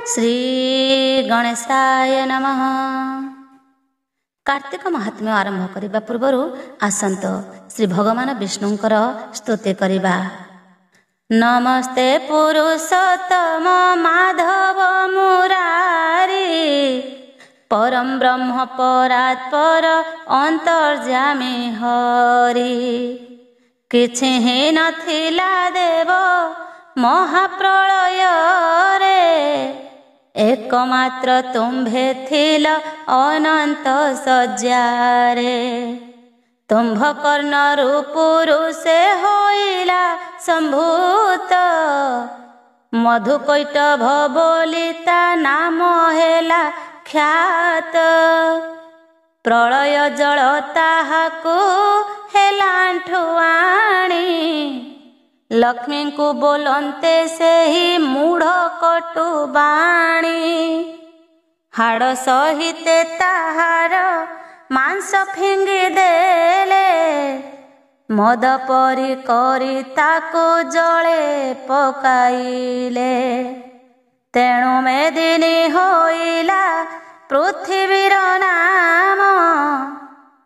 श्री गणेशाय नमः। कार्तिक महात्म्य आरंभ करने पूर्व आसंत श्री भगवान विष्णुंकर स्तुति करिबा। नमस्ते पुरुषोत्तम माधव मुरारी, परम ब्रह्म परात्पर अंतर्जामी हरि। किछि ही नथिला देव महाप्रलय रे, एकमात्र तुम्भे थिल अनंत सज्जारे। तुम्भ कर्ण पुरुषे होइला संभूत, मधुकैटभ बोलिता नाम हेला ख्यात। प्रलय जल ताहाकु हेला आंठुआणी, लक्ष्मी को बोलते से ही मूढ़ कटु बाणी। हाड़ सहिते ताहार मांस फिंगी देले, मद परी करी ताकु जले पकाइले। तेणु मेदिनी होइला पृथ्वीर नाम,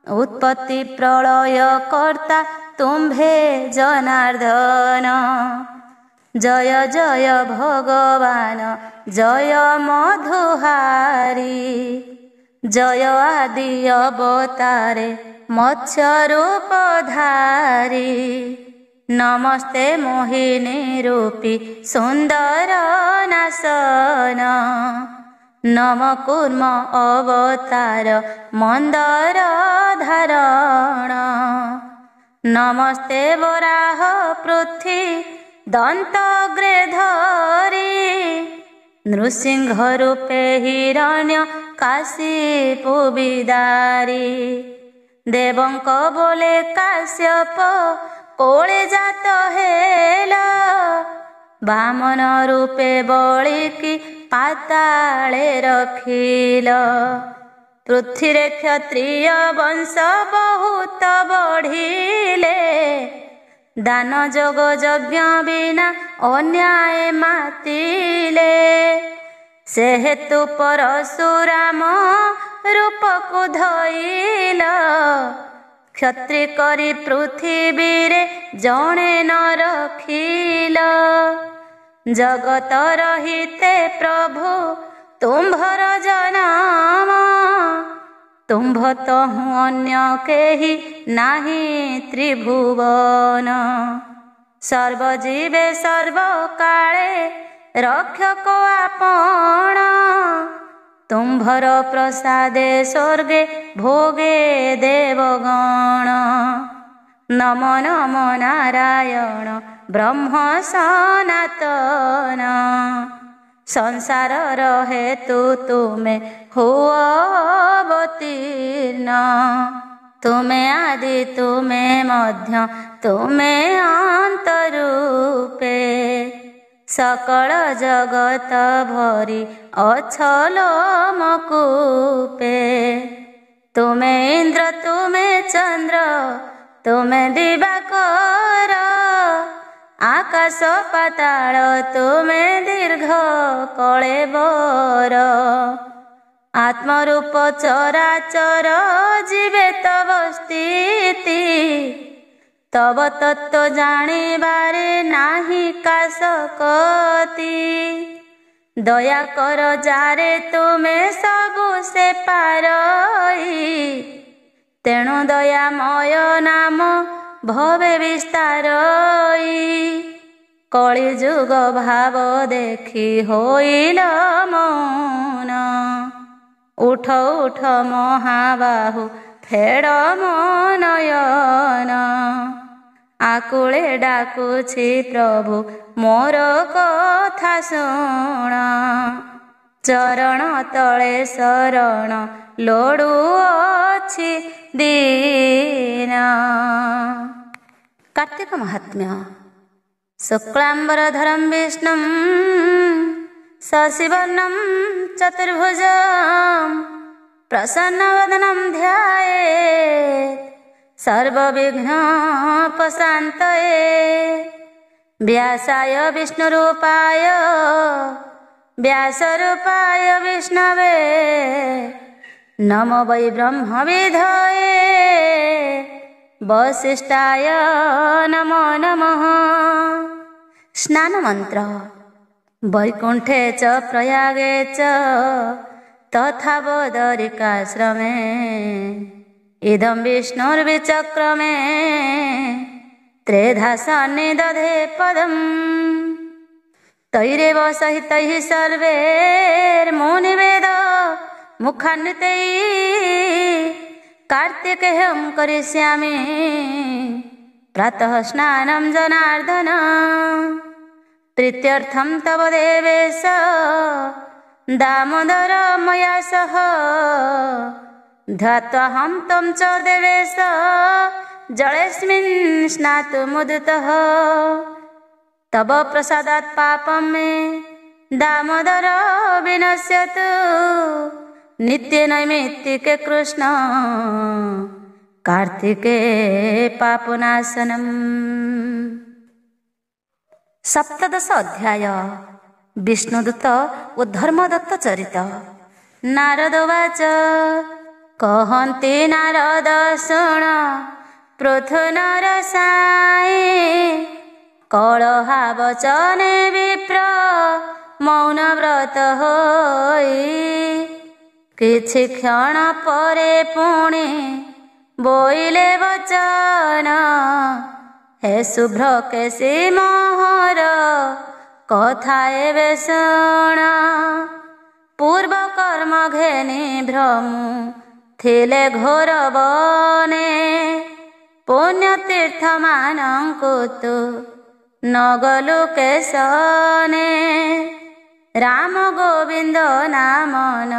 उत्पत्ति प्रलय कर्ता तुम्भे जनार्दन। जय जय भगवान जय मधुहारी, जय आदि अवतारे मत्स्य रूप धारी। नमस्ते मोहिनी रूपी सुंदर नासन, नम कूर्म अवतार मंदर धारण। नमस्ते वराह पृथ्वी दंतग्रे धरी, नृसिंह रूपे हिरण्य काशीपु बिदारी। देवंक बोले काश्यप कोले जात हेल, बामन रूपे बलिकी पाताले रखिल। पृथ्वी क्षत्रिय वंश बहुत बढ़िले, दान जोग यज्ञ बिना अन्याय मातिले। से हेतु परशुराम रूप को धइल, क्षत्रि करी पृथ्वी रे जणे न रखिल। जगत रहिते प्रभु तुम्भर जनाम, तुम्भ तहु अन्य केहि नाही त्रिभुवन। सर्वजीवे सर्वकाले रक्षक आपण, तुम्भर प्रसादे स्वर्गे भोगे देवगण। नम नम नारायण ब्रह्म सनातन, संसार हेतु तुमे हुओ अवतीर्ण। तुमे आदि तुमे मध्य तुमे अंत रूपे, सकल जगत भरी अछल मकूपे। तुमे इंद्र तुमे चंद्र तुमे दिवाकर, आकाश पाताल तुमे दीर्घ कलेबर। आत्मरूप चराचर जीवे तव स्थिति, तव तत्व जानिबारे नाही काशकति। दया कर जारे तुमे सबु से पारई, तेणु दयामय नाम भवे विस्तारई। कଳି जुग भाव देखी होइल मौन, उठ उठ महाबाहु फेड़ मनयन। आकुले डाकुछि प्रभु मोर कथा शुण, चरण तले शरण लोड़ुअछि दीन। कार्तिक महात्म्य। शुक्लांबरधरं विष्णुं शशिवर्णं चतुर्भुजं, प्रसन्नवदनं ध्यायेत् सर्वविघ्नोपशान्तये। व्यासाय विष्णुरूपाय व्यासरूपाय विष्णवे नमो वै ब्रह्मविधये वसिष्ठाय नमो नमः। स्नान मंत्र। वैकुंठे च प्रयागे च तथा बदरिकाश्रमे इदं विष्णुर्विचक्रमे त्रेधा सन्निदधे पदम्। तैरेव सहितैः सर्वैर्मुनिवेद मुखान्वितैः कार्तिकेयं करिष्यामि प्रातः स्नानं जनार्दन। तृतीयर्थं तव देवेश दामोदर मया सह ध्यात्वाहं तं च देवेश जलेऽस्मिन् स्नातुमुदितः। तव प्रसादात् पापं मे दामोदर विनश्यतु नित्य नैमित्तिके कृष्ण कार्तिके पापनाशनम्। सप्तदश अध्याय विष्णुदूत ओ धर्मदत्त चरित। नारद उवाच कहन्ति नारद शृण पृथु नरसाई कलहावचने विप्र मौन व्रत होई किछि क्षण परे पुणी बोइले वचन हे शुभ्र केशी मोहर कथा एबे शुण। पूर्व कर्म घेनी भ्रमु थिले घोर बने पुण्य तीर्थ मानंकु तु नगलु केशने। राम गोविंद नामन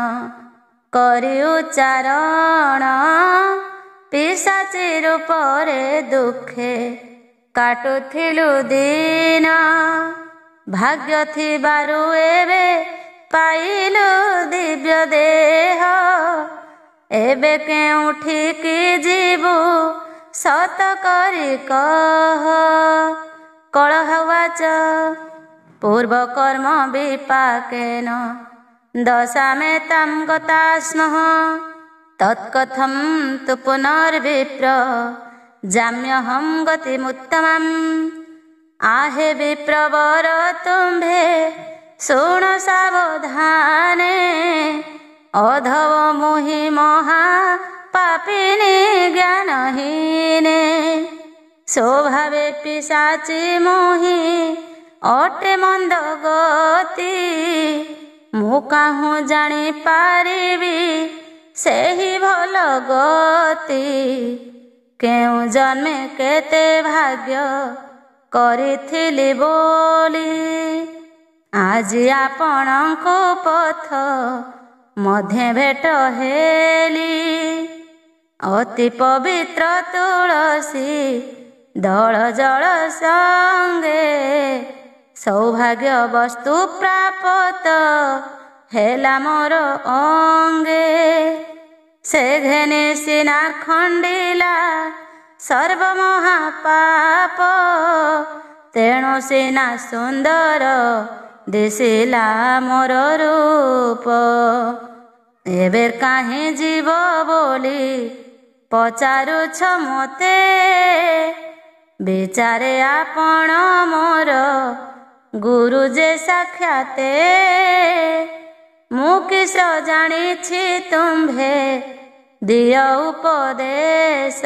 करि उच्चारण पिशाची रूपरे दुखे काटुथिलु दिन। भाग्य थिबारु एबे पाइलु दिव्य देह एबे केउठिकी जीवु सत करि कह। कलह उवाच पूर्व कर्म विपाकेन दशामेतां गता स्मः तत्कथं तु पुनर्विप्र जाम्यहं गतिमुत्तमम्। आहे विप्रवर तुम्भे शृण सावधाने अधव मुहि महा पापिनी ज्ञानहीने। स्वभावे पिशाची मोहि अटे मंद गति मु काहू जानी पारिबी सेही भल गति। केउ जन्मे केते भाग्य करिथिली बोली आजी आपणको पथ मध्य भेट हेली। अति पवित्र तुलसी दल जल संगे सौभाग्य वस्तु प्राप्त हेला मोर अंगे। से घेने सिना खंडिला सर्व महापाप तेणु सिना सुंदर दिशिला मोर रूप। एबे काहे जीव बोली पचारुछ मते विचारे आपण मोर गुरु जे साक्षाते। मु किस जानिछि तुम्भे दिय उपदेश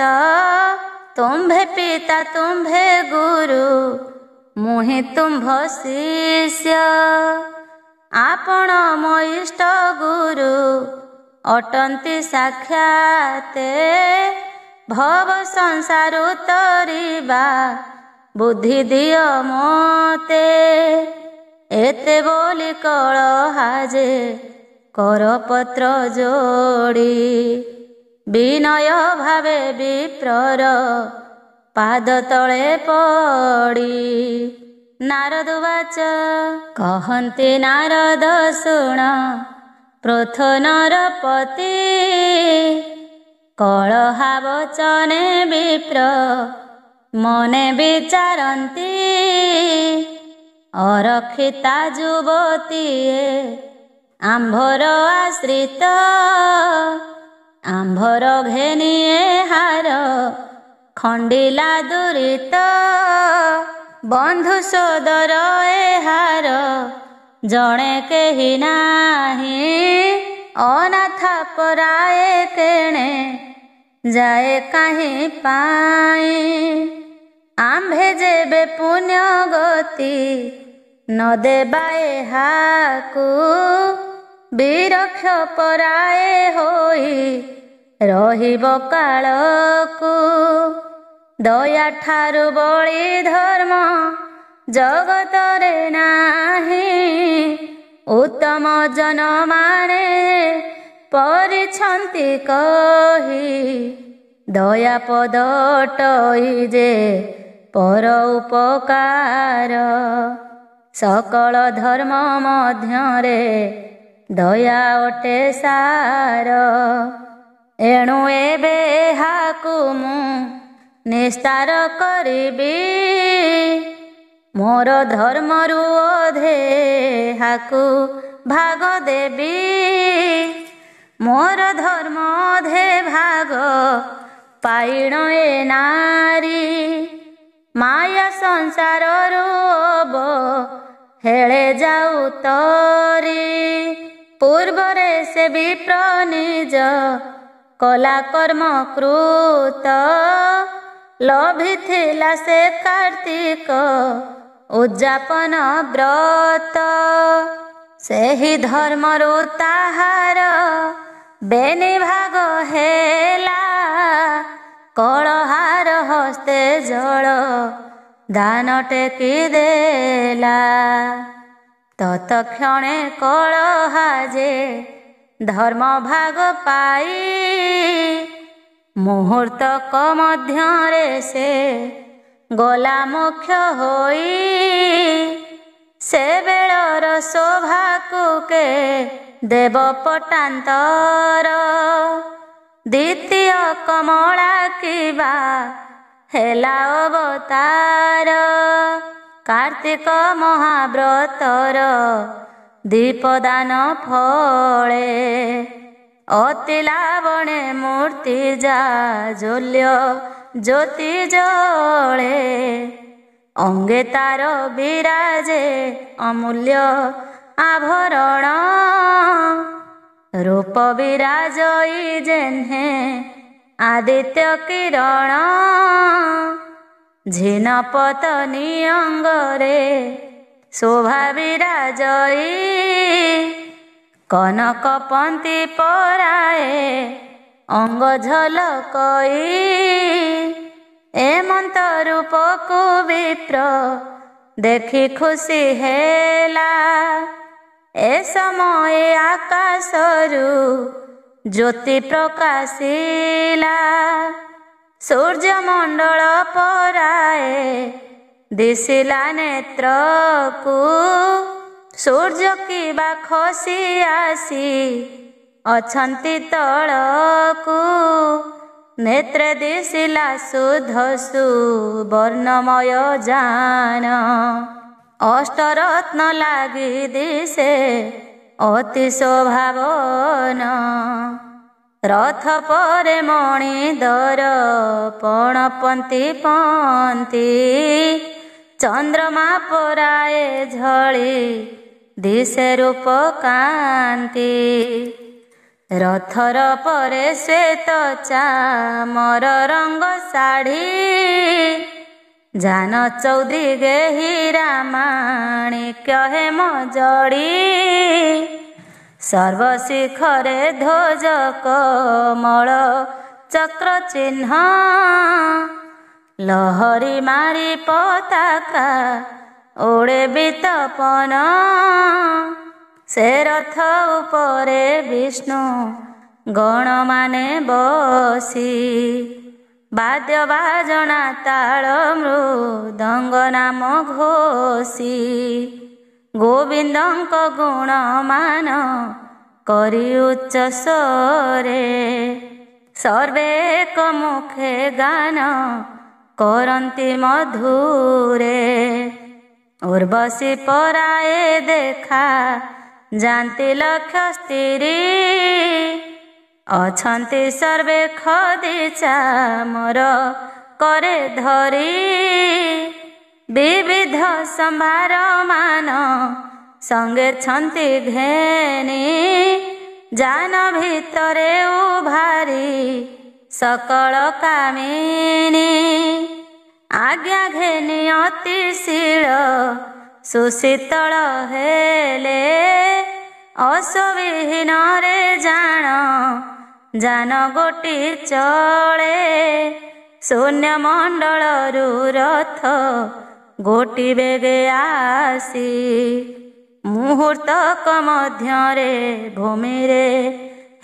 तुम्भे पिता तुम्भे गुरु मुहि तुम्भ शिष्य। आपण मो इष्ट गुरु अटंती साक्षाते भव संसार उतरिबा बुद्धि दिय मोते। एते बोली कलहाजे करपत्र जोड़ी विनय भावे विप्रर पाद तले पड़ी। नारद उवाच कहन्ति नारद शुण पृथु नरपति कलहावचने विप्र मने विचारन्ति ଅରକ୍ଷିତା ଯୁବତୀଏ ଆମ୍ଭର ଆଶ୍ରିତ, ଆମ୍ଭର ଘେନିଏ ହାର ଖଣ୍ଡିଲା ଦୁରିତ। ବନ୍ଧୁ ସୋଦର ଏହାର ଜଣେ କେହି ନାହିଁ, ଅନାଥ ପରାଏ କେଣେ ଯାଏ କାହିଁ ପାଇଁ। ଆମ୍ଭେ ଯେବେ ପୁଣ୍ୟ ଗତି ନ ଦେବା ଏହାକୁ, ବିରକ୍ଷ ପରାଏ ହୋଇ ରହିବ କାଳକୁ। ଦୟା ଠାରୁ ବଳି ଧର୍ମ ଜଗତରେ ନାହିଁ, ଉତ୍ତମ ଜନମାନେ କରିଛନ୍ତି କହି। ଦୟା ପଦ ଟଇ ଯେ ପର ଉପକାର, ସକଳ ଧର୍ମ ମଧ୍ୟରେ ଦୟା ଅଟେ ସାର। ଏଣୁ ଏବେ ଏହାକୁ ମୁଁ ନିସ୍ତାର କରିବି, ମୋର ଧର୍ମରୁ ଅଧେ ଏହାକୁ ଭାଗ ଦେବି। ମୋର ଧର୍ମ ଅଧେ ଭାଗ ପାଇଣ ଏ ନାରୀ, ମାୟା ସଂସାରରୁ ହେଳେ ଯାଉ ତରି। ପୂର୍ବରେ ସେ ବିପ୍ର ନିଜ କଲା କର୍ମ କୃତ, ଲଭିଥିଲା ସେ କାର୍ତ୍ତିକ ଉଦ୍ଯାପନ ବ୍ରତ। ସେହି ଧର୍ମରୁ ତାହାର ବେନିଭାଗ ହେଲା, କଳହାର ହସ୍ତେ ଜଳ ଦାନ ଟେକି ଦେଲା। ତତକ୍ଷଣେ କଳହା ଯେ ଧର୍ମ ଭାଗ ପାଇ, ମୁହୂର୍ତ୍ତକ ମଧ୍ୟରେ ସେ ଗଲା ମୁଖ୍ୟ ହୋଇ। ସେ ବେଳର ଶୋଭାକୁ କେ ଦେବ ପଟାନ୍ତର, ଦ୍ୱିତୀୟ କମଳା କିବା ହେଲା ଅବତାର। କାର୍ତ୍ତିକ ମହାବ୍ରତର ଦୀପଦାନ ଫଳେ, ଅତି ଲାବଣେ ମୂର୍ତ୍ତି ଜାଜ୍ୱଲ୍ୟ ଜ୍ୟୋତି ଜଳେ। ଅଙ୍ଗେ ତାର ବିରାଜେ ଅମୂଲ୍ୟ ଆଭରଣ, ରୂପ ବିରାଜଇ ଯେହ୍ନେ ଆଦିତ୍ୟ କିରଣ। ଝିନ ପତନି ଅଙ୍ଗରେ ଶୋଭା ବିରାଜଇ, କନକ ପନ୍ତି ପରାଏ ଅଙ୍ଗ ଝଲକଇ। ଏମନ୍ତ ରୂପକୁ ବିପ୍ର ଦେଖି ଖୁସି ହେଲା, ଏ ସମୟ ଆକାଶରୁ ଜ୍ୟୋତି ପ୍ରକାଶିଲା। ସୂର୍ଯ୍ୟମଣ୍ଡଳ ପରାଏ ଦିଶିଲା ନେତ୍ରକୁ, ସୂର୍ଯ୍ୟ କିବା ଖସି ଆସି ଅଛନ୍ତି ତଳକୁ। ନେତ୍ରେ ଦିଶିଲା ଶୁଦ୍ଧ ସୁବର୍ଣ୍ଣମୟ ଯାନ, ଅଷ୍ଟରତ୍ନ ଲାଗି ଦିଶେ ଅତି ଶୋଭାବନ। ରଥ ପରେ ମଣି ଦର୍ପଣ ପନ୍ତି ପନ୍ତି, ଚନ୍ଦ୍ରମା ପରାଏ ଝଳି ଦିଶେ ରୂପ କାନ୍ତି। ରଥର ପରେ ଶ୍ଵେତ ଚାମର ରଙ୍ଗ ଶାଢ଼ୀ, ଯାନ ଚୌଦିଗେ ହୀରା ମାଣିକ୍ୟ ହେମ ଜଡ଼ି। ସର୍ବଶିଖରେ ଧ୍ୱଜ କମଳ ଚକ୍ର ଚିହ୍ନ, ଲହରୀ ମାରି ପତାକା ଓଡ଼େ ବିତପନ। ସେ ରଥ ଉପରେ ବିଷ୍ଣୁ ଗଣମାନେ ବସି, ବାଦ୍ୟ ବାଜଣା ତାଳ ମୃଦଙ୍ଗ ନାମ ଘୋଷି। ଗୋବିନ୍ଦଙ୍କ ଗୁଣମାନ କରି ଉଚ୍ଚ ସ୍ୱରେ, ସର୍ବେ ଏକ ମୁଖେ ଗାନ କରନ୍ତି ମଧୁରେ। ଉର୍ବଶୀ ପରାଏ ଦେଖା ଯାନ୍ତି ଲକ୍ଷ ସ୍ଥିରୀ, ଅଛନ୍ତି ସର୍ବେ ଖଦିଚା ମୋର କରେ ଧରି। ବିବିଧ ସମ୍ଭାର ମାନ ସଙ୍ଗେ ଛନ୍ତି ଘେନି, ଯାନ ଭିତରେ ଉଭାରି ସକଳ କାମିନୀ। ଆଜ୍ଞା ଘେନି ଅତି ଶୀଳ ସୁଶୀତଳ ହେଲେ, ଅଶ୍ୱବିହୀନରେ ଜାଣ ଯାନ ଗୋଟି ଚଳେ। ଶୂନ୍ୟ ମଣ୍ଡଳରୁ ରଥ ଗୋଟି ବେଗେ ଆସି, ମୁହୂର୍ତ୍ତକ ମଧ୍ୟରେ ଭୂମିରେ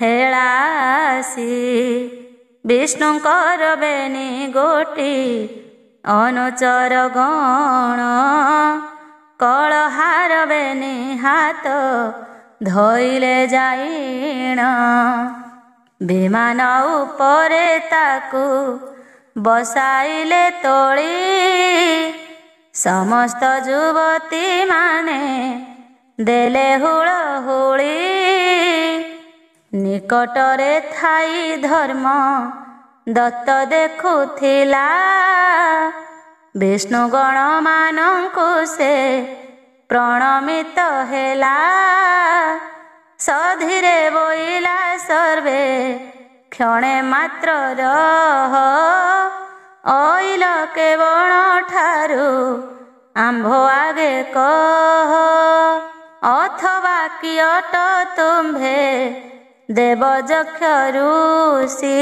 ହେଳାସି। ବିଷ୍ଣୁଙ୍କର ବେନି ଗୋଟି ଅନୁଚର ଗଣ, କଳହାର ବେନି ହାତ ଧଇଲେ ଯାଇଣ। ବିମାନ ଉପରେ ତାକୁ ବସାଇଲେ ତୋଳି, ସମସ୍ତ ଯୁବତୀ ମାନେ ଦେଲେ ହୁଳହୁଳି। ନିକଟରେ ଥାଇ ଧର୍ମ ଦତ୍ତ ଦେଖୁଥିଲା, ବିଷ୍ଣୁଗଣ ମାନଙ୍କୁ ସେ ପ୍ରଣମିତ ହେଲା। ସଧୀରେ ବୋଇଲା ସର୍ବେ କ୍ଷଣେ ମାତ୍ର ରହ, ଅଇଲ କେବଳ ଠାରୁ ଆମ୍ଭ ଆଗେ କହ। ଅଥବା କିଅଟ ତୁମ୍ଭେ ଦେବ ଯକ୍ଷ ଋଷି,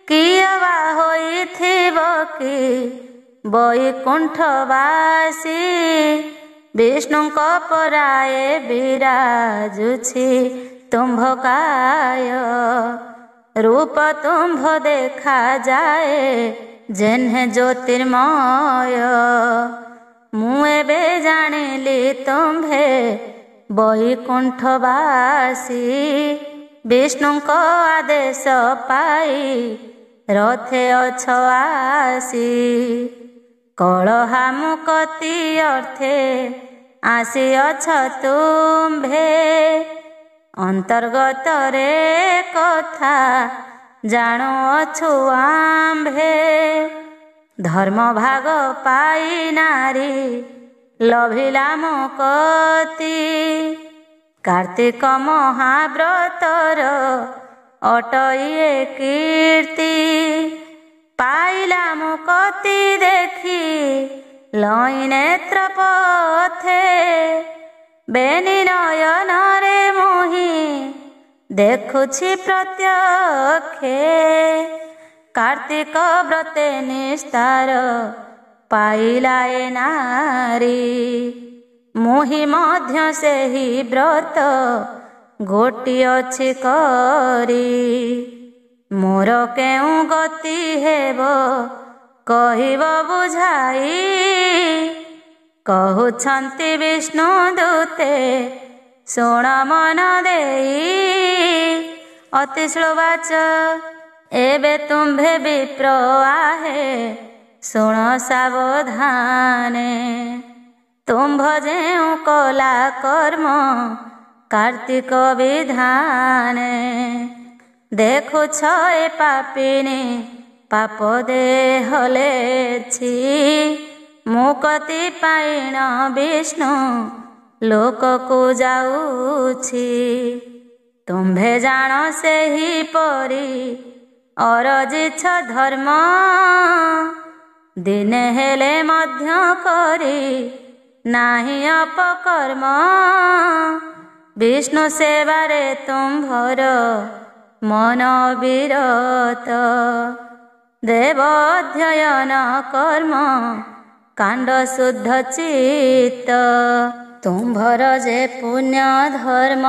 କିଏ ବା ହୋଇଥିବ କି ବୈକୁଣ୍ଠବାସୀ। ବିଷ୍ଣୁଙ୍କ ପରାଏ ବିରାଜୁଛି ତୁମ୍ଭକାୟ, ରୂପ ତୁମ୍ଭ ଦେଖାଯାଏ ଯେହ୍ନେ ଜ୍ୟୋତିର୍ମୟ। ମୁଁ ଏବେ ଜାଣିଲି ତୁମ୍ଭେ ବୈକୁଣ୍ଠବାସୀ, ବିଷ୍ଣୁଙ୍କ ଆଦେଶ ପାଇ ରଥେ ଅଛ ଆସି। କଳହାମୁକତି ଅର୍ଥେ ଆସିଅଛ ତୁମ୍ଭେ, ଅନ୍ତର୍ଗତରେ କଥା ଜାଣୁଅଛୁ ଆମ୍ଭେ। ଧର୍ମ ଭାଗ ପାଇ ନାରୀ ଲଭିଲା ମୁକତି, କାର୍ତ୍ତିକ ମହାବ୍ରତର ଅଟଇଏ କୀର୍ତ୍ତି। ପାଇଲା ମୁକତି ଦେଖି ଲଇଁ ନେତ୍ର ପଥେ, ବେନି ନୟନରେ ମୋହି ଦେଖୁଛି ପ୍ରତ୍ୟକ୍ଷେ। କାର୍ତ୍ତିକ ବ୍ରତେ ନିସ୍ତାର ପାଇଲା ଏ ନାରୀ, ମୋହି ମଧ୍ୟ ସେହି ବ୍ରତ ଗୋଟିଏ ଅଛି କରି। ମୋର କେଉଁ ଗତି ହେବ କହିବ ବୁଝାଇ, କହୁଛନ୍ତି ବିଷ୍ଣୁ ଦୂତେ ଶୁଣ ମନ ଦେଇ। ଅତି ଶ୍ଳୋବାଚ ଏବେ ତୁମ୍ଭେ ବିପ୍ର ଆହେ ଶୁଣ ସାବଧାନେ, ତୁମ୍ଭ ଯେଉଁ କଲା କର୍ମ କାର୍ତ୍ତିକ ବିଧାନେ। ଦେଖୁଛ ଏ ପାପିନୀ ପାପ ଦେହଲେଛି, ମୁକତି ପାଇଣ ବିଷ୍ଣୁ ଲୋକକୁ ଯାଉଛି। ତୁମ୍ଭେ ଜାଣ ସେହିପରି ଅରଜିଛ ଧର୍ମ, ଦିନେ ହେଲେ ମଧ୍ୟ କରି ନାହିଁ ଅପକର୍ମ। ବିଷ୍ଣୁ ସେବାରେ ତୁମ୍ଭର ମନ ବିରତ, ଦେବ ଅଧ୍ୟୟନ କର୍ମ କାଣ୍ଡ ଶୁଦ୍ଧ ଚିତ୍ତ। ତୁମ୍ଭର ଯେ ପୁଣ୍ୟ ଧର୍ମ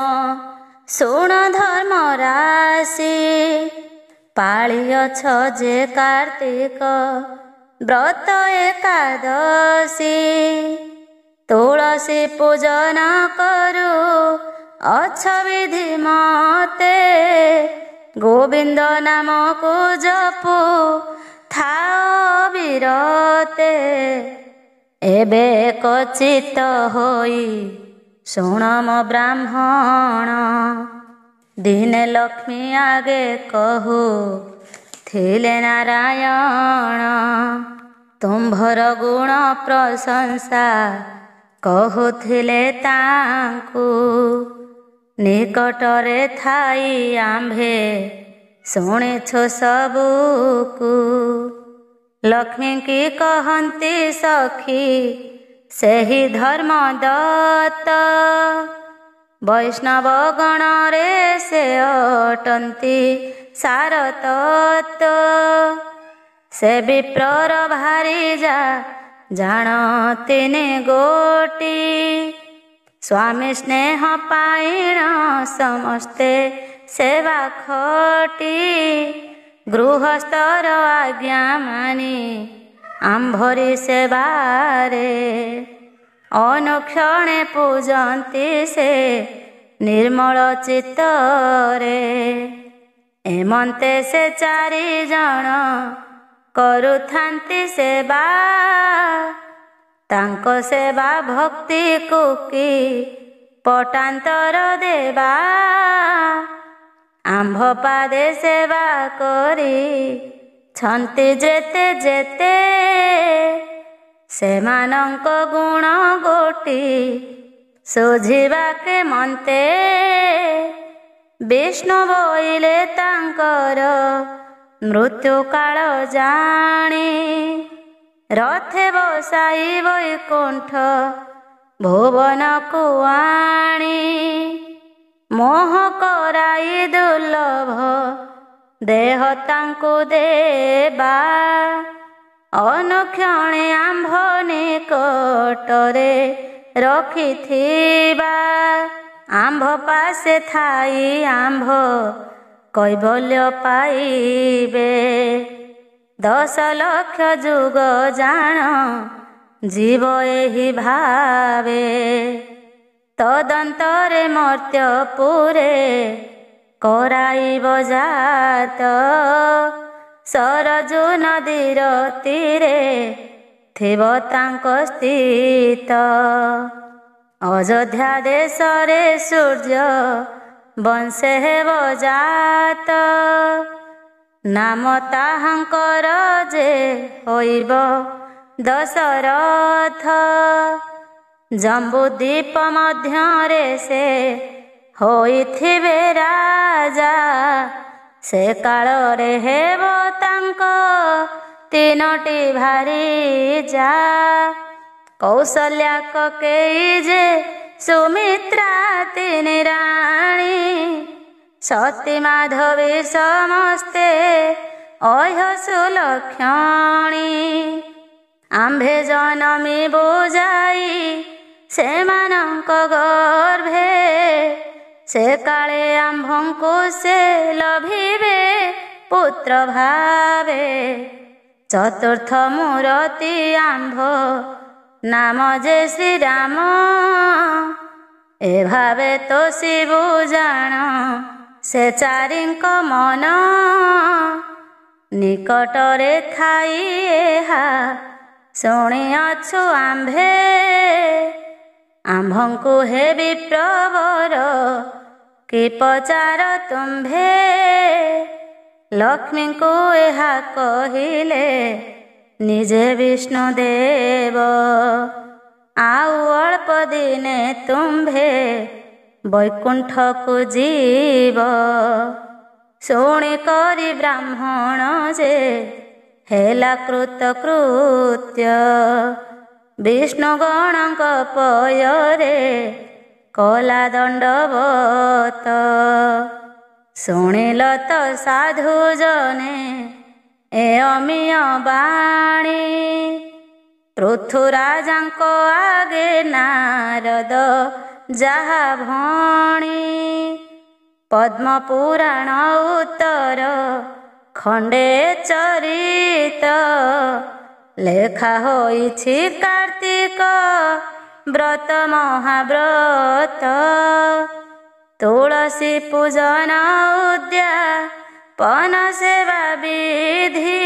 ଶୁଣ ଧର୍ମ ରାଶି, ପାଳିଅଛ ଯେ କାର୍ତ୍ତିକ ବ୍ରତ ଏକାଦଶୀ। ତୁଳସୀ ପୂଜନ କରୁ ଅଛ ବିଧି ମତେ, ଗୋବିନ୍ଦ ନାମକୁ ଜପୁ ଥାଅ ବିରତେ। ଏବେ କଚିତ ହୋଇ ଶୁଣ ମୋ ବ୍ରାହ୍ମଣ, ଦିନେ ଲକ୍ଷ୍ମୀ ଆଗେ କହୁଥିଲେ ନାରାୟଣ। ତୁମ୍ଭର ଗୁଣ ପ୍ରଶଂସା କହୁଥିଲେ ତାଙ୍କୁ, ନିକଟରେ ଥାଇ ଆମ୍ଭେ ଶୁଣିଛୁ ସବୁକୁ। ଲକ୍ଷ୍ମୀ କି କହନ୍ତି ସଖୀ ସେହି ଧର୍ମଦତ୍ତ, ବୈଷ୍ଣବ ଗଣରେ ସେ ଅଟନ୍ତି ସାରତତ୍ତ୍ୱ। ସେ ବିପ୍ରର ଭାରି ଜାଣତିନି ଗୋଟି, ସ୍ୱାମୀ ସ୍ନେହ ପାଇଣ ସମସ୍ତେ ସେବା ଖଟି। ଗୃହସ୍ଥର ଆଜ୍ଞା ମାନି ଆମ୍ଭରି ସେବାରେ, ଅନୁକ୍ଷଣେ ପୂଜନ୍ତି ସେ ନିର୍ମଳ ଚିତ୍ତରେ। ଏମନ୍ତେ ସେ 4 ଜଣ କରୁଥାନ୍ତି ସେବା, ତାଙ୍କ ସେବା ଭକ୍ତିକୁ କି ପଟାନ୍ତର ଦେବା। ଆମ୍ଭ ପାଦେ ସେବା କରିଛନ୍ତି ଯେତେ ଯେତେ, ସେମାନଙ୍କ ଗୁଣ ଗୋଟି ଶୁଝିବା କେମନ୍ତେ। ବିଷ୍ଣୁ ବୋଇଲେ ତାଙ୍କର ମୃତ୍ୟୁ କାଳ ଜାଣି, ରଥେ ବସାଇ ବୈକୁଣ୍ଠ ଭୁବନକୁ ଆଣି। ମୋହ କରାଇ ଦୁର୍ଲଭ ଦେହ ତାଙ୍କୁ ଦେବା, ଅନୁକ୍ଷଣେ ଆମ୍ଭ ନିକଟରେ ରଖିଥିବା। ଆମ୍ଭ ପାଶେ ଥାଇ ଆମ୍ଭ କୈବଲ୍ୟ ପାଇବେ, 10 ଲକ୍ଷ ଯୁଗ ଜାଣ ଜୀବ ଏହି ଭାବେ। ତଦନ୍ତରେ ମର୍ତ୍ତ୍ୟପୁରେ କରାଇବ ଜାତ, ସରଜୁ ନଦୀର ତୀରେ ଥିବ ତାଙ୍କ ସ୍ଥିତ। ଅଯୋଧ୍ୟା ଦେଶରେ ସୂର୍ଯ୍ୟ ବଂଶେ ହେବ ଜାତ, ନାମ ତାହାଙ୍କର ଯେ ହୋଇବ ଦଶରଥ। ଜମ୍ବୁଦ୍ୱୀପ ମଧ୍ୟରେ ସେ ହୋଇଥିବେ ରାଜା, ସେ କାଳରେ ହେବ ତାଙ୍କ 3ଟି ଭାରିଜା। କୌଶଲ୍ୟା କକେଇ ଯେ ସୁମିତ୍ରା 3 ରାଣୀ, ସତୀ ମାଧବୀ ସମସ୍ତେ ଅହ୍ୟ ସୁଲକ୍ଷଣୀ। ଆମ୍ଭେ ଜନମିବୁ ଯାଇ ସେମାନଙ୍କ ଗର୍ଭେ, ସେ କାଳେ ଆମ୍ଭଙ୍କୁ ସେ ଲଭିବେ ପୁତ୍ର ଭାବେ। ଚତୁର୍ଥ ମୂରତି ଆମ୍ଭ ନାମ ଯେ ଶ୍ରୀରାମ, ଏ ଭାବେ ତୋଷିବୁ ଜାଣ ସେ 4ଙ୍କ ମନ। ନିକଟରେ ଥାଇ ଏହା ଶୁଣିଅଛୁ ଆମ୍ଭେ, ଆମ୍ଭଙ୍କୁ ହେ ବିପ୍ରବର କି ପଚାର ତୁମ୍ଭେ। ଲକ୍ଷ୍ମୀଙ୍କୁ ଏହା କହିଲେ ନିଜେ ବିଷ୍ଣୁଦେବ, ଆଉ ଅଳ୍ପ ଦିନେ ତୁମ୍ଭେ ବୈକୁଣ୍ଠକୁ ଯିବ। ଶୁଣି କରି ବ୍ରାହ୍ମଣ ଯେ ହେଲା କୃତକୃତ୍ୟ, ବିଷ୍ଣୁଗଣଙ୍କ ପୟରେ କଲା ଦଣ୍ଡବତ। ଶୁଣିଲ ତ ସାଧୁ ଜନେ ଏ ଅମିୟ ବାଣୀ, ପୃଥୁରାଜାଙ୍କ ଆଗେ ନାରଦ ଯାହା ଭଣି। ପଦ୍ମ ପୁରାଣ ଉତ୍ତର ଖଣ୍ଡେ ଚରିତ, ଲେଖା ହୋଇଛି କାର୍ତ୍ତିକ ବ୍ରତ ମହାବ୍ରତ। ତୁଳସୀ ପୂଜନ ଉଦ୍ୟାପନ ସେବା ବିଧି,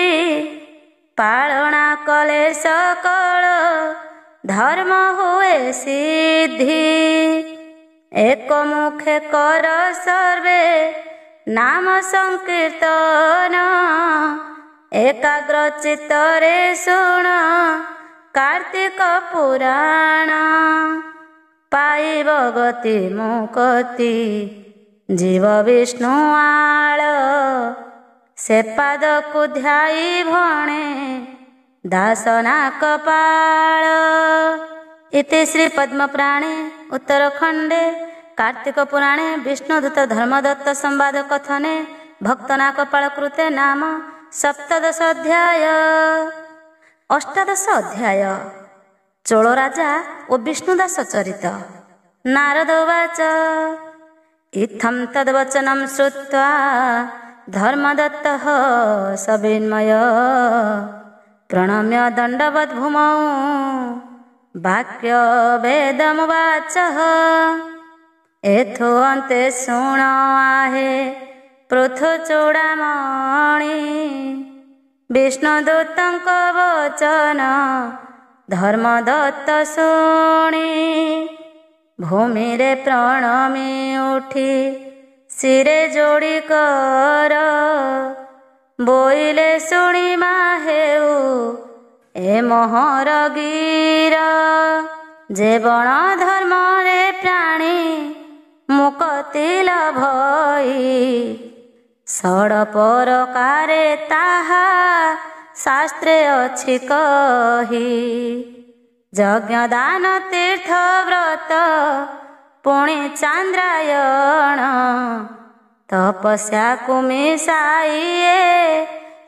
ପାଳନା କଲେ ସକଳ धर्म हुए सिद्धि। एक मुखे कर सर्वे नाम संकीर्तन, एकाग्र चित्तरे शुण कार्तिक पुराण। पाइब गति मुक्ति जीव विष्णु आळ, से पाद को ध्याई भणे दासना कपाळ। इति श्री पद्मपुराणे उत्तरखंडे कार्तिक पुराणे विष्णुदूत धर्मदत्त संवाद कथने भक्तना कपाळ कृते नाम सप्तदश अध्याय। अष्टादश अध्याय चोल राजा ओ विष्णुदास चरित। नारद उवाच इत्थं तद्वचनं श्रुत्वा धर्मदत्तः सविन्मय, प्रणम्य दण्डवत् भूमौ वाक्य वेदमुवाचः। एथो अन्ते शुण आहे पृथु चूडामणि, विष्णुदूतଙ୍କ वचन धर्मदत्त शुणी। भूमि रे प्रणमी उठी सिरे जोड़ी कर, बोइले शुणी माहेउ ए मोहर गीर। जे बण धर्म रे प्राणी मुक्ति लभई, षडपर कारे ताहा शास्त्रे अछि कही। यज्ञ दान तीर्थ व्रत पुणी चांद्रायण, तपस्या को मिसाइए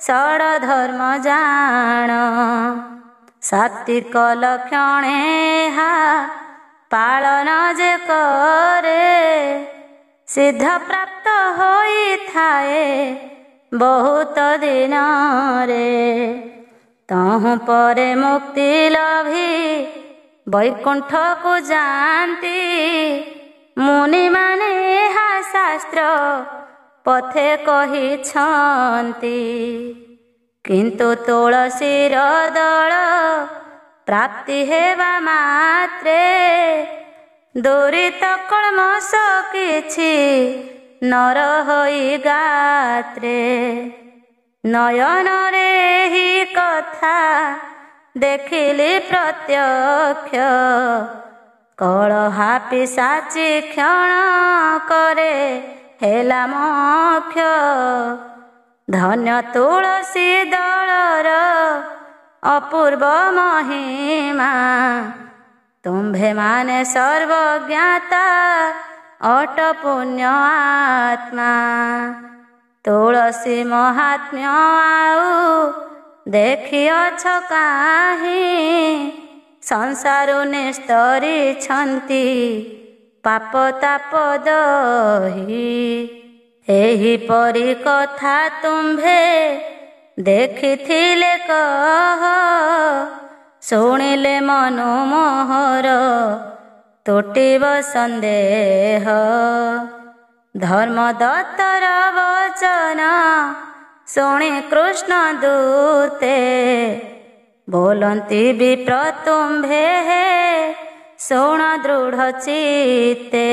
षड धर्म जान। सात्विक लक्षणे हा पालन जे करे, सिद्ध प्राप्त होई थाए बहुत दिन रे। तहु परे मुक्ति लभी वैकुंठ को जानती, मुनि माने हा शास्त्र पथे कही छंती। किंतु तुलसीर दल प्राप्ति हेबा मात्रे, दुरित कल्मष किछि नर होई गात्रे। नयन रे ही कथा देखिली प्रत्यक्ष, कलहा पिशाची क्षण करे हेला मोक्ष। धन्य तुलसी दलर अपूर्व महिमा, तुम्भे माने सर्वज्ञाता अट पुण्य आत्मा। तुलसी महात्म्य आउ देखिअछ काहि, संसारु निस्तरी छंती पाप ताप दही। एही परी कथा तुम्भे देखिथिले कह, शुणिले मनु मोहर तुटिब संदेह। धर्मदत्तर वचन शुणी कृष्ण दूते, बोलंती विप्र तुम्भे शुण दृढ़ चित्ते।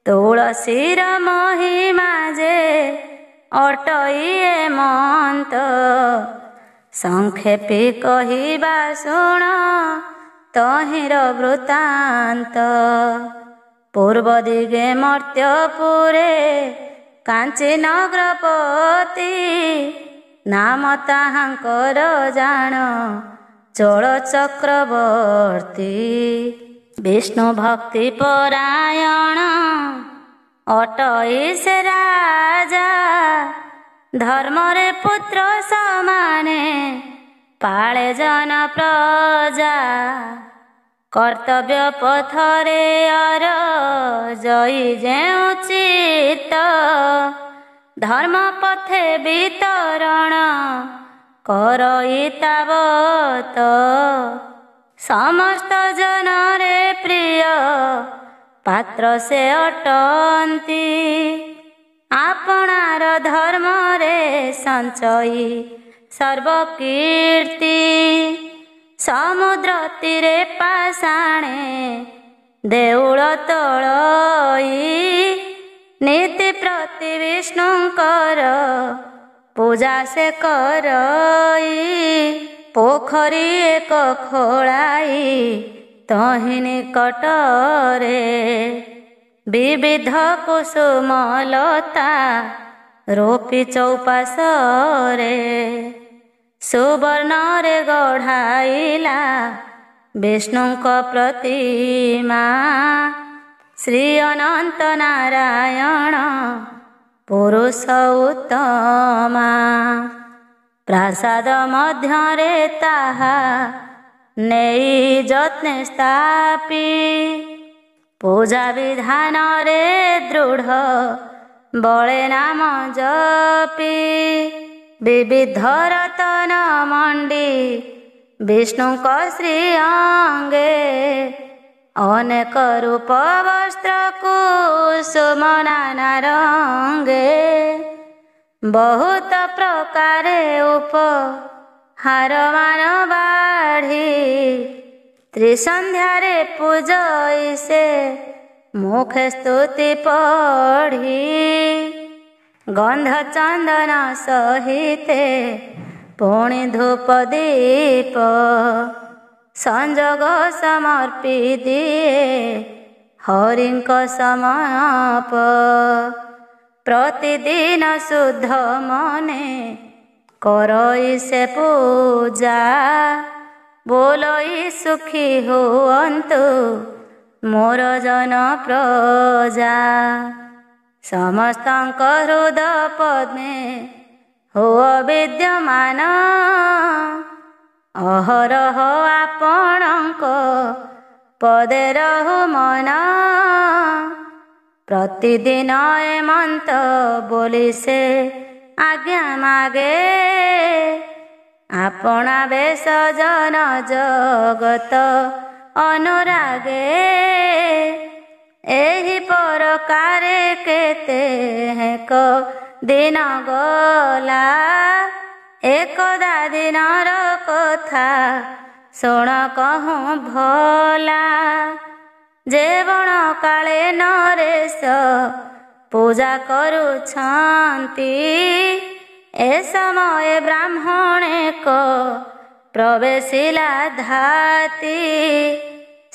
तुलसीर महिमा जे अटइए मंत, संक्षेपी कहिबा शुण तहिर वृत्तांत। पूर्व दिगे मर्त्यपुरे कांची नगरपति, नाम ताहांकर जान चोल चक्रवर्ती। विष्णु भक्ति परायण अटई से राजा, धर्म रे पुत्र समाने पाळे जन प्रजा। कर्तव्य पथरे अर जई जेउ चित्त, धर्म पथे वितरण करई तावत। समस्त जन रे प्रिय पात्र से अटंती, आपणार धर्म रे संचयी सर्वकीर्ति। ସମୁଦ୍ର ତୀରେ ପାଷାଣେ ଦେଉଳ ତୋଳଇ ନୀତି ପ୍ରତି ବିଷ୍ଣୁଙ୍କର ପୂଜା ସେ କରଇ। ପୋଖରୀ ଏକ ଖୋଳାଇ ତହିଁ ନିକଟରେ ବିବିଧ କୁସୁମଲତା ରୋପି ଚୌପାଶରେ ସୁବର୍ଣ୍ଣରେ ଗଢ଼ାଇଲା ବିଷ୍ଣୁଙ୍କ ପ୍ରତିମା। ଶ୍ରୀ ଅନନ୍ତ ନାରାୟଣ ପୁରୁଷ ଉତ୍ତମା। ପ୍ରାସାଦ ମଧ୍ୟରେ ତାହା ନେଇ ଯତ୍ନେ ସ୍ଥାପି ପୂଜା ବିଧାନରେ ଦୃଢ଼ ବଳେ ନାମ ଜପି। ବିବିଧ ରତନ ମଣ୍ଡି ବିଷ୍ଣୁଙ୍କ ଶ୍ରୀ ଅଙ୍ଗେ ଅନେକ ରୂପ ବସ୍ତ୍ର କୁସୁମ ନାନା ରଙ୍ଗେ। ବହୁତ ପ୍ରକାରେ ଉପହାରମାନ ବାଢ଼ି ତ୍ରିସନ୍ଧ୍ୟାରେ ପୂଜଇ ସେ ମୁଖେ ସ୍ତୁତି ପଢ଼ି। ଗନ୍ଧ ଚନ୍ଦନ ସହିତେ ପୁଣି ଧୂପ ଦୀପ ସଂଯୋଗ ସମର୍ପି ଦିଏ ହରିଙ୍କ ସମପ। ପ୍ରତିଦିନ ଶୁଦ୍ଧ ମନେ କରଇ ସେ ପୂଜା ବୋଲଇ ସୁଖୀ ହୁଅନ୍ତୁ ମୋର ଜନ ପ୍ରଜା। ସମସ୍ତଙ୍କ ହୃଦ ପଦ୍ମେ ହୁଅ ବିଦ୍ୟମାନ ଅହରହ ଆପଣଙ୍କ ପଦେ ରହୁ ମନ। ପ୍ରତିଦିନ ଏ ମନ୍ତ୍ର ବୋଲି ସେ ଆଜ୍ଞା ମାଗେ ଆପଣା ବେଶ ଜନ ଜଗତ ଅନୁରାଗେ। ଏହି ପ୍ରକାରେ କେତେ ହେକ ଦିନ ଗଲା ଏକଦା ଦିନର କଥା ଶୁଣ କହୁଁ ଭଲା। ଯେ ବଣ କାଳେ ନରେଶ ପୂଜା କରୁଛନ୍ତି ଏ ସମୟ ବ୍ରାହ୍ମଣେକ ପ୍ରବେଶିଲା ଧାତି।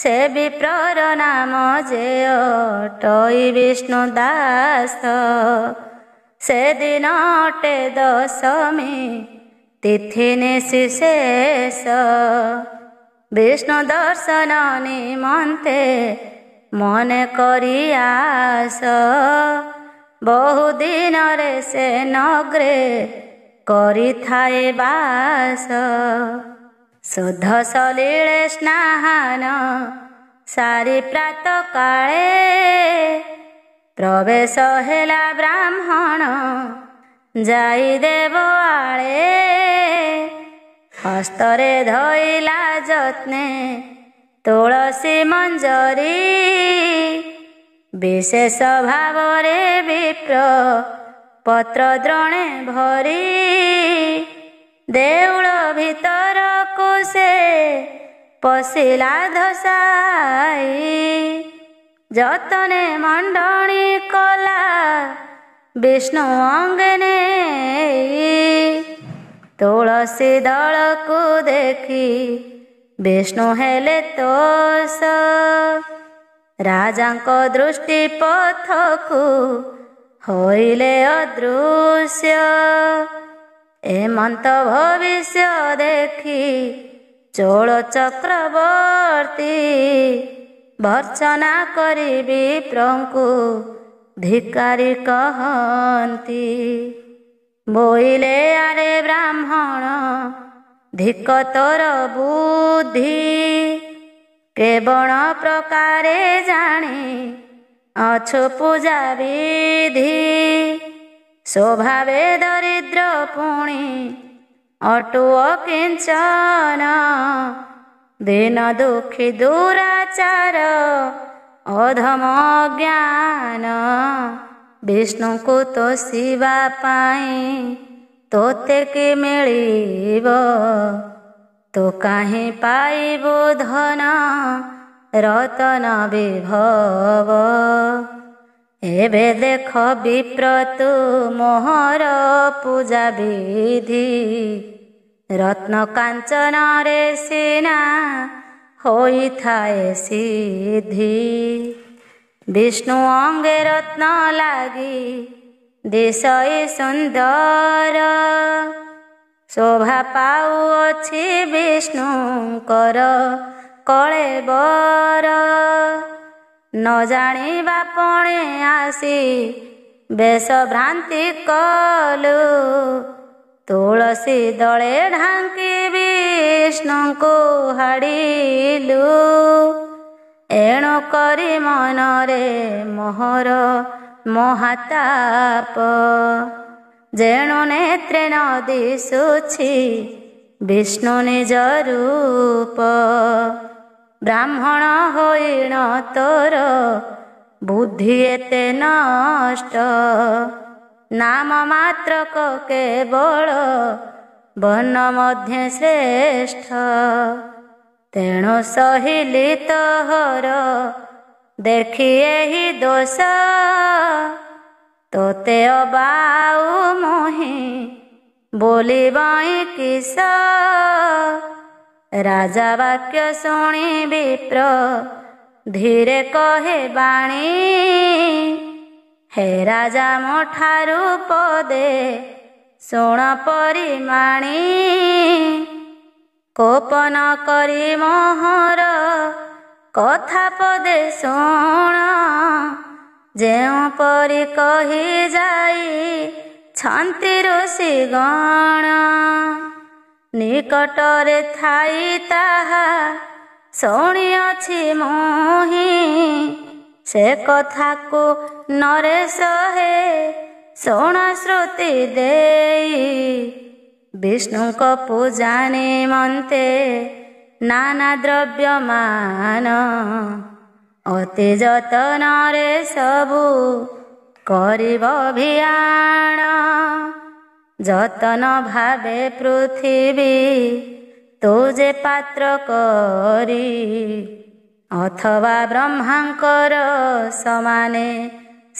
ସେ ବିପ୍ରର ନାମ ଯେ ଅଟଇ ବିଷ୍ଣୁ ଦାସ ସେଦିନ ଅଟେ ଦଶମୀ ତିଥି ନିଶେଷ। ବିଷ୍ଣୁ ଦର୍ଶନ ନିମନ୍ତେ ମନେ କରି ଆସ ବହୁ ଦିନରେ ସେ ନଗ୍ରେ କରିଥାଏ ବାସ। ଶୁଦ୍ଧ ସଲିଳେ ସ୍ନାନ ସାରି ପ୍ରାତ କାଳେ ପ୍ରବେଶ ହେଲା ବ୍ରାହ୍ମଣ ଯାଇ ଦେବ ଆଳେ। ହସ୍ତରେ ଧଇଲା ଯତ୍ନେ ତୁଳସୀ ମଞ୍ଜରୀ ବିଶେଷ ଭାବରେ ବିପ୍ର ପତ୍ର ଦ୍ରୋଣେ ଭରି। ଦେଉଳ ଭିତରକୁ ସେ ପଶିଲା ଧସାଇ ଯତନେ ମଣ୍ଡଣି କଲା ବିଷ୍ଣୁ ଅଙ୍ଗେ ନେଇ। ତୁଳସୀ ଦଳକୁ ଦେଖି ବିଷ୍ଣୁ ହେଲେ ତୋଷ ରାଜାଙ୍କ ଦୃଷ୍ଟି ପଥକୁ ହୋଇଲେ ଅଦୃଶ୍ୟ। ଏମନ୍ତ ଭବିଷ୍ୟ ଦେଖି ଚୋଳ ଚକ୍ରବର୍ତ୍ତୀ ଭର୍ତ୍ସନା କରି ବିପ୍ରଙ୍କୁ ଧିକାରି କହନ୍ତି। ବୋଇଲେ ଆରେ ବ୍ରାହ୍ମଣ ଧିକ ତୋର ବୁଦ୍ଧି କେବଳ ପ୍ରକାରେ ଜାଣି ଅଛୁ ପୂଜା ବିଧି। ସ୍ୱଭାବେ ଦରିଦ୍ର ପୁଣି ଅଟୁ ଅକିଞ୍ଚନ ଦିନ ଦୁଃଖୀ ଦୁରାଚାର ଅଧମ ଜ୍ଞାନ। ବିଷ୍ଣୁଙ୍କୁ ତୋଷିବା ପାଇଁ ତୋତେ କି ମିଳିବ ତୁ କାହିଁ ପାଇବୁ ଧନ ରତନ ବିଭବ। ଏବେ ଦେଖ ବିପ୍ର ତୁ ମୋହର ପୂଜା ବିଧି। ରତ୍ନ କାଞ୍ଚନରେ ସିନା ହୋଇଥାଏ ସିଦ୍ଧି। ବିଷ୍ଣୁ ଅଙ୍ଗେ ରତ୍ନ ଲାଗି ଦିଶଇ ସୁନ୍ଦର। ଶୋଭା ପାଉଅଛି ବିଷ୍ଣୁଙ୍କର କଳେବର। ନ ଜାଣିବା ପଣେ ଆସି ବେଶ ଭ୍ରାନ୍ତି କଲୁ। ତୁଳସୀ ଦଳେ ଢାଙ୍କି ବିଷ୍ଣୁଙ୍କୁ ହାଡ଼ିଲୁ। ଏଣୁ କରି ମନରେ ମୋହର ମହାତାପ। ଯେଣୁ ନେତ୍ରେ ନ ଦିଶୁଛି ବିଷ୍ଣୁ ନିଜ ରୂପ। ବ୍ରାହ୍ମଣ ହୋଇଣ ତୋର ବୁଦ୍ଧି ଏତେ ନଷ୍ଟ। ନାମ ମାତ୍ରକ କେବଳ ବର୍ଣ୍ଣ ମଧ୍ୟ ଶ୍ରେଷ୍ଠ। ତେଣୁ ସହିଲି ତୋହର ଦେଖି ଏହି ଦୋଷ। ତୋତେ ଅବାଉ ମୋହି ବୋଲିବଇଁ କିସ। ରାଜା ବାକ୍ୟ ଶୁଣି ବିପ୍ର ଧୀରେ କହେ ବାଣୀ। ହେ ରାଜା ମୋ ଠାରୁ ପଦେ ଶୁଣ ପରିମାଣୀ। କୋପ ନ କରି ମୋହର କଥା ପଦେ ଶୁଣ। ଯେଉଁପରି କହି ଯାଇଛନ୍ତି ଋଷିଗଣ। ନିକଟରେ ଥାଇ ତାହା ଶୁଣିଅଛି ମୁହିଁ। ସେ କଥାକୁ ନରେଶ ହେ ଶୁଣ ଶ୍ରୁତି ଦେଇ। ବିଷ୍ଣୁଙ୍କ ପୂଜା ନିମନ୍ତେ ନାନା ଦ୍ରବ୍ୟମାନ। ଅତି ଯତନରେ ସବୁ କରିବ ଭିଆଣ। ଯତନ ଭାବେ ପୃଥିବୀ ତୁ ଯେ ପାତ୍ର କରି। ଅଥବା ବ୍ରହ୍ମାଙ୍କର ସମାନେ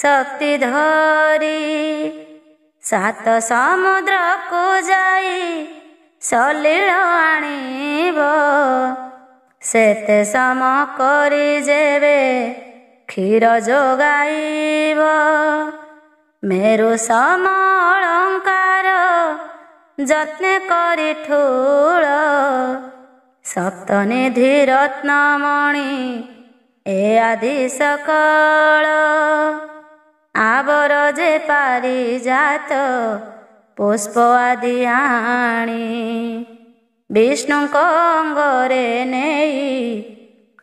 ଶକ୍ତି ଧରି। 7 ସମୁଦ୍ରକୁ ଯାଇ ସଲିଳ ଆଣିବ। ସେତେ ସମ କରି ଯେବେ କ୍ଷୀର ଯୋଗାଇବ। ମେରୁ ସମ ଅଳଙ୍କାର ଯତ୍ନେ କରି ଠୁଳ। ସପ୍ତନିଧି ରତ୍ନମଣି ଏ ଆଦି ସକଳ। ଆବର ଯେ ପାରିଜାତ ପୁଷ୍ପ ଆଦି ଆଣି। ବିଷ୍ଣୁଙ୍କ ଅଙ୍ଗରେ ନେଇ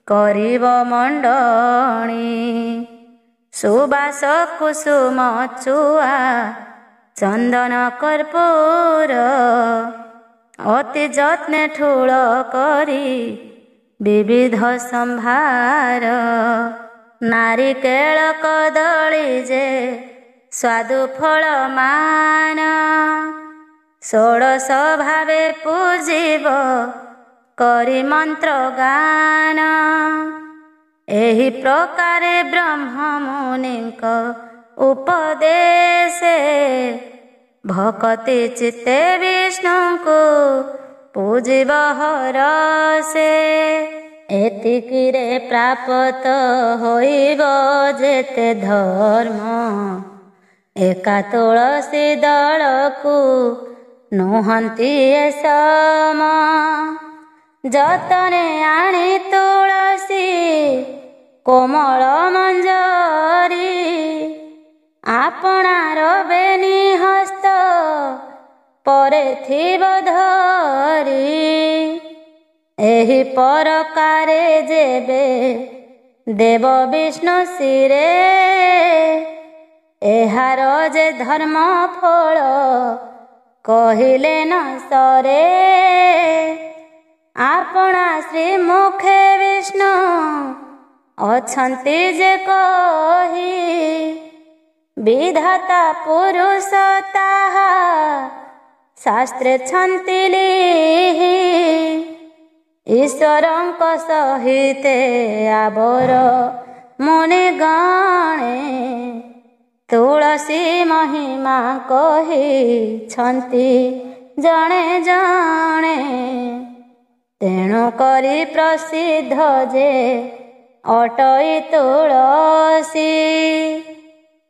କରିବ ମଣ୍ଡଣି। ସୁବାସ କୁସୁମ ଚୁଆ ଚନ୍ଦନ କର୍ପୂର। ଅତି ଯତ୍ନେ ଠୁଳ କରି ବିବିଧ ସମ୍ଭାର। ନାରିକେଳ କଦଳୀ ଯେ ସ୍ୱାଦୁ ଫଳ ମାନ। ଷୋଡ଼ଶ ଭାବେ ପୂଜିବ କରି ମନ୍ତ୍ର ଗାନ। ଏହି ପ୍ରକାରେ ବ୍ରହ୍ମ ମୁନିଙ୍କ ଉପଦେଶେ। ଭକତି ଚିତ୍ତେ ବିଷ୍ଣୁଙ୍କୁ ପୂଜିବ ହରଷେ। ଏତିକିରେ ପ୍ରାପ୍ତ ହୋଇବ ଯେତେ ଧର୍ମ। ଏକା ତୁଳସୀ ଦଳକୁ ନୁହନ୍ତି ଏ ସମ। ଯତନେ ଆଣି ତୁଳସୀ କୋମଳ ମଞ୍ଜରୀ। ଆପଣାର ବେନି ହସ୍ତ ପରେ ଥିବ ଧରି। ଏହି ପରକାରେ ଯେବେ ଦେବ ବିଷ୍ଣୁ ଶିରେ। ଏହାର ଯେ ଧର୍ମ ଫଳ କହିଲେ ନ ସରେ। ଆପଣା ଶ୍ରୀମୁଖେ ବିଷ୍ଣୁ ଅଛନ୍ତି ଯେ କହି। ବିଧାତା ପୁରୁଷ ତାହା ଶାସ୍ତ୍ରେ ଛନ୍ତି ଲିହି। ଈଶ୍ୱରଙ୍କ ସହିତେ ଆବର ମୁନି ଗଣେ ତୁଳସୀ ମହିମା କହିଛନ୍ତି ଜଣେ ଜଣେ। ତେଣୁ କରି ପ୍ରସିଦ୍ଧ ଯେ ଅଟଇ ତୁଳସୀ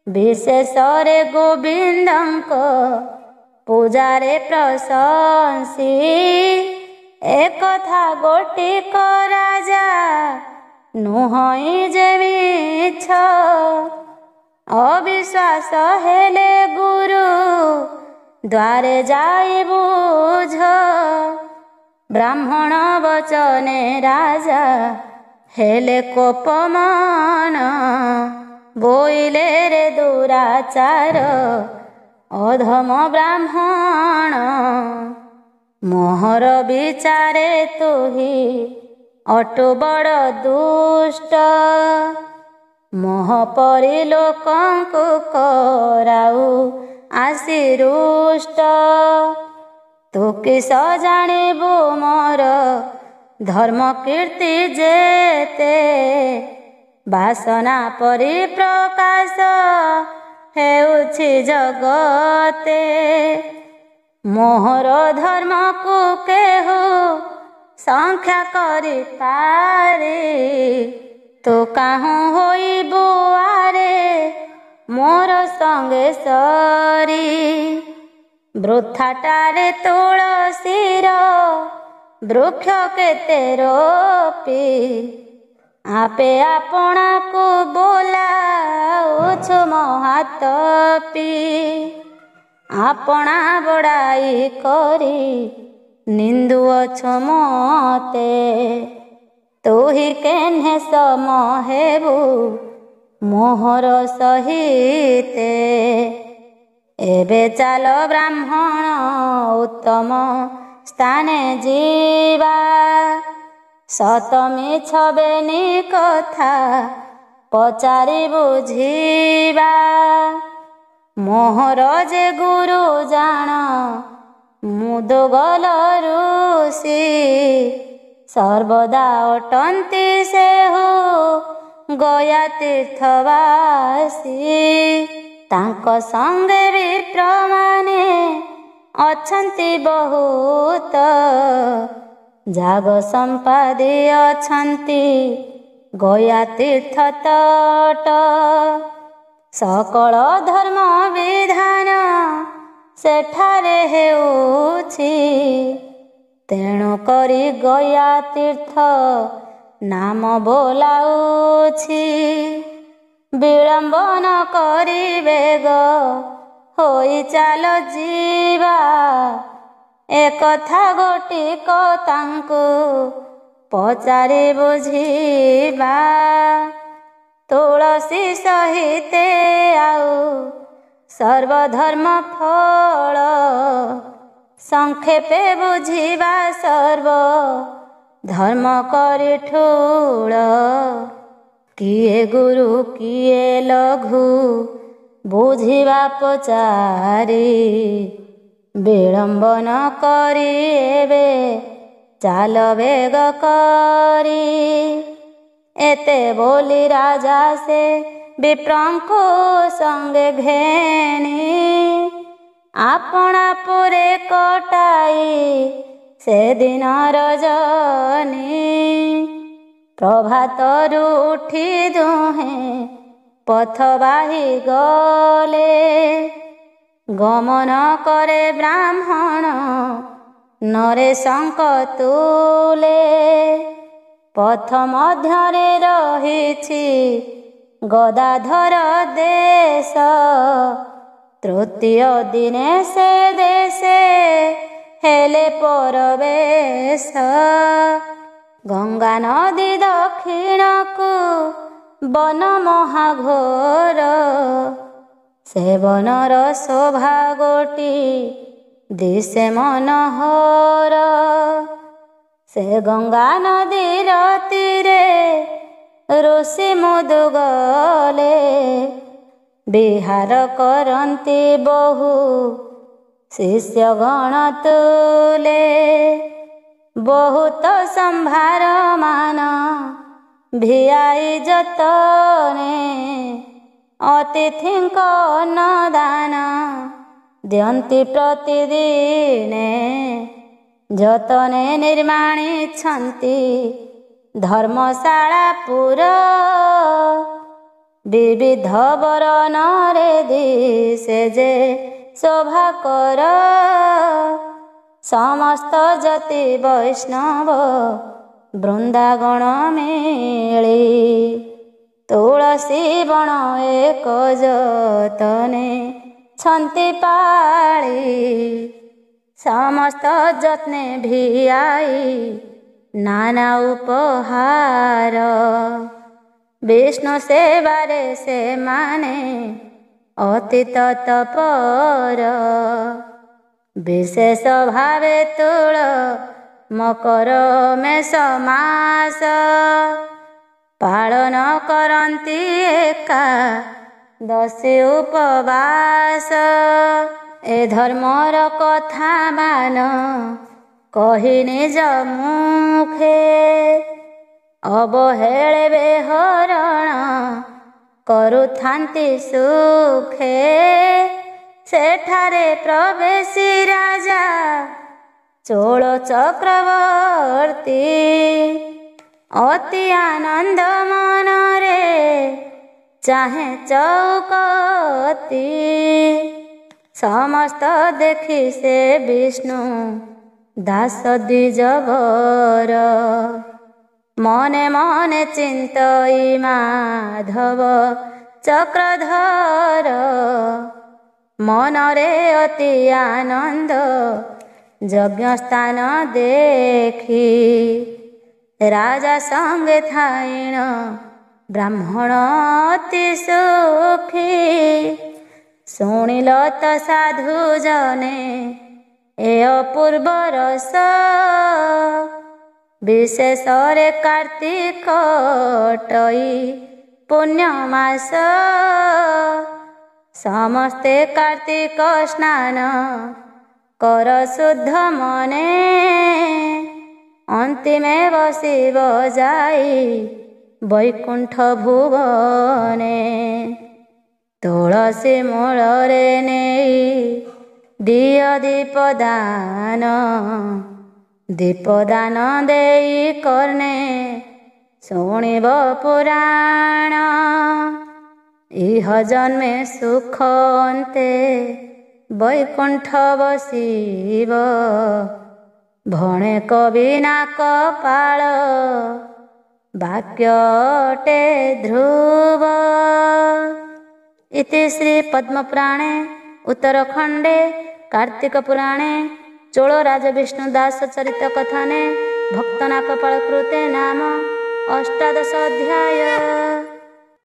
ବିଶେଷରେ ଗୋବିନ୍ଦଙ୍କ ପୂଜାରେ ପ୍ରଶଂସୀ। ଏକଥା ଗୋଟିକ ରାଜା ନୁହଁ ଯେ ମିଛ ଅବିଶ୍ୱାସ ହେଲେ ଗୁରୁ ଦ୍ୱାରେ ଯାଇ ବୁଝ। ବ୍ରାହ୍ମଣ ବଚନେ ରାଜା ହେଲେ କୋପମାନ ବୋଇଲେ ରେ ଦୁରାଚାର ଅଧମ ବ୍ରାହ୍ମଣ। ମୋହର ବିଚାରେ ତୁହି ଅଟୁ ବଡ଼ ଦୁଷ୍ଟ ମୋହ ପରି ଲୋକଙ୍କୁ କରାଉ ଆସି ରୁଷ୍ଟ। ତୁ କିସ ଜାଣିବୁ ମୋର ଧର୍ମ କୀର୍ତ୍ତି ଯେତେ ବାସନା ପରି ପ୍ରକାଶ ହେଉଛି ଜଗତେ। ମୋହର ଧର୍ମକୁ କେହୁ ସଂଖ୍ୟା କରିପାରେ ତୁ କାହୁଁ ହୋଇବୁ ଆରେ ମୋର ସଙ୍ଗେ ସରି। ବୃଥାଟାରେ ତୁଳସୀର ବୃକ୍ଷ କେତେ ରୋପି ଆପେ ଆପଣାକୁ ବୋଲାଉଛୁ ମହାତପି। ଆପଣା ବଡ଼ାଇ କରି ନିନ୍ଦୁଅଛୁ ମତେ ତୁହି କେହ୍ନେ ସମ ହେବୁ ମୋହର ସହିତେ। ଏବେ ଚାଲ ବ୍ରାହ୍ମଣ ଉତ୍ତମ ସ୍ଥାନେ ଯିବା ସତ ମିଛ ବେନି କଥା ପଚାରି ବୁଝିବା। ମୋହର ଯେ ଗୁରୁ ଜାଣ ମୁଦଗଲ ଋଷି ସର୍ବଦା ଅଟନ୍ତି ସେହୁ ଗୟା ତୀର୍ଥବାସୀ। ତାଙ୍କ ସଙ୍ଗେ ବିପ୍ରମାନେ ଅଛନ୍ତି ବହୁତ ଯାଗ ସମ୍ପାଦି ଅଛନ୍ତି ଗୟା ତୀର୍ଥ ତଟ। ସକଳ ଧର୍ମ ବିଧାନ ସେଠାରେ ହେଉଛି ତେଣୁ କରି ଗୟା ତୀର୍ଥ ନାମ ବୋଲାଉଛି। ବିଳମ୍ବ ନ କରି ବେଗ ହୋଇ ଚାଲ ଯିବା ଏକଥା ଗୋଟିକ ତାଙ୍କୁ ପଚାରି ବୁଝିବା। ତୁଳସୀ ସହିତେ ଆଉ ସର୍ବଧର୍ମ ଫଳ ସଂକ୍ଷେପେ ବୁଝିବା ସର୍ବ ଧର୍ମ କରି ଠୁଳ। କିଏ ଗୁରୁ କିଏ ଲଘୁ ବୁଝିବା ପଚାରି ବିଳମ୍ବ ନ କରି ଏବେ ଚାଲ ବେଗ କରି। ଏତେ ବୋଲି ରାଜା ସେ ବିପ୍ରଙ୍କୁ ସଙ୍ଗେ ଘେନି ଆପଣା ପୁରେ କଟାଇ ସେଦିନ ରଜନୀ। ପ୍ରଭାତରୁ ଉଠି ଦୁହେଁ ପଥ ବାହି ଗଲେ ଗମନ କରେ ବ୍ରାହ୍ମଣ ନରେଶଙ୍କ ତୁଲେ। ପଥ ମଧ୍ୟରେ ରହିଛି ଗଦାଧର ଦେଶ ତୃତୀୟ ଦିନେ ସେ ଦେଶେ ହେଲେ ପରବେଶ। ଗଙ୍ଗା ନଦୀ ଦକ୍ଷିଣକୁ ବନ ମହାଘୋର ସେ ବନର ଶୋଭା ଗୋଟି ଦିଶେ ମନୋହର। ସେ ଗଙ୍ଗା ନଦୀର ତୀରେ ଋଷି ମୁଦୁଗଲେ ବିହାର କରନ୍ତି ବହୁ ଶିଷ୍ୟ ଗଣ ତୁଲେ। ବହୁତ ସମ୍ଭାର ମାନ ଭିଆଇ ଯତନେ ଅତିଥିଙ୍କ ଅନ୍ନଦାନ ଦିଅନ୍ତି ପ୍ରତିଦିନେ ଯତନେ ନିର୍ମାଣିଛନ୍ତି ଧର୍ମଶାଳା ପୁର ବିବିଧ ବରଣରେ ଦିଶେ ଯେ ଶୋଭାକର ସମସ୍ତ ଜାତି ବୈଷ୍ଣବ ବୃନ୍ଦାଗଣ ମିଳି ତୁଳସୀ ବଣ ଏକ ଯତନେ ଛନ୍ତି ପାଳି ସମସ୍ତ ଯତ୍ନେ ଭିଆଇ ନାନା ଉପହାର ବିଷ୍ଣୁ ସେବାରେ ସେମାନେ ଅତି ତତ୍ପର ବିଶେଷ ଭାବେ ତୁଳ ମକର ମେଷ ମାସ ପାଳନ କରନ୍ତି ଏକାଦଶୀ ଉପବାସ ଏ ଧର୍ମର କଥା ମାନ କହି ନିଜ ମୁଖେ ଅବହେଳେ ବେହରଣ କରୁଥାନ୍ତି ସୁଖେ ସେଠାରେ ପ୍ରବେଶୀ ରାଜା ଚୋଳ ଚକ୍ରବର୍ତ୍ତୀ ଅତି ଆନନ୍ଦ ମନରେ ଚାହେଁ ଚୌକତି ସମସ୍ତ ଦେଖି ସେ ବିଷ୍ଣୁ ଦାସ ଦ୍ୱିଜବର ମନେ ମନେ ଚିନ୍ତଇ ମାଧବ ଚକ୍ରଧର ମନରେ ଅତି ଆନନ୍ଦ ଯଜ୍ଞ ସ୍ଥାନ ଦେଖି ରାଜା ସଙ୍ଗେ ଥାଇଣ ବ୍ରାହ୍ମଣ ଅତି ସୁଖୀ ଶୁଣିଲ ତ ସାଧୁ ଜନେ ଏ ଅପୂର୍ବ ରସ ବିଶେଷରେ କାର୍ତ୍ତିକ ଟଇ ପୁଣ୍ୟ ମାସ ସମସ୍ତେ କାର୍ତ୍ତିକ ସ୍ନାନ କର ଶୁଦ୍ଧ ମନେ ଅନ୍ତିମେ ବସିବ ଯାଇ ବୈକୁଣ୍ଠ ଭୁବନେ ତୁଳସୀ ମୂଳରେ ନେଇ ଦିଅ ଦୀପଦାନ ଦୀପଦାନ ଦେଇ କର୍ଣ୍ଣେ ଶୁଣିବ ପୁରାଣ ଇହ ଜନ୍ମେ ସୁଖ ଅନ୍ତେ ବୈକୁଣ୍ଠ ବସିବ ଭଣେ କବି ନା କପାଳ ବାକ୍ୟ ଅଟେ ଧ୍ରୁବ। इति श्री पद्मपुराणे उत्तरखंडे कार्तिक पुराणे चोल राज विष्णुदास चरित कथने भक्तनाकपाल कृते नाम 18 अध्याय।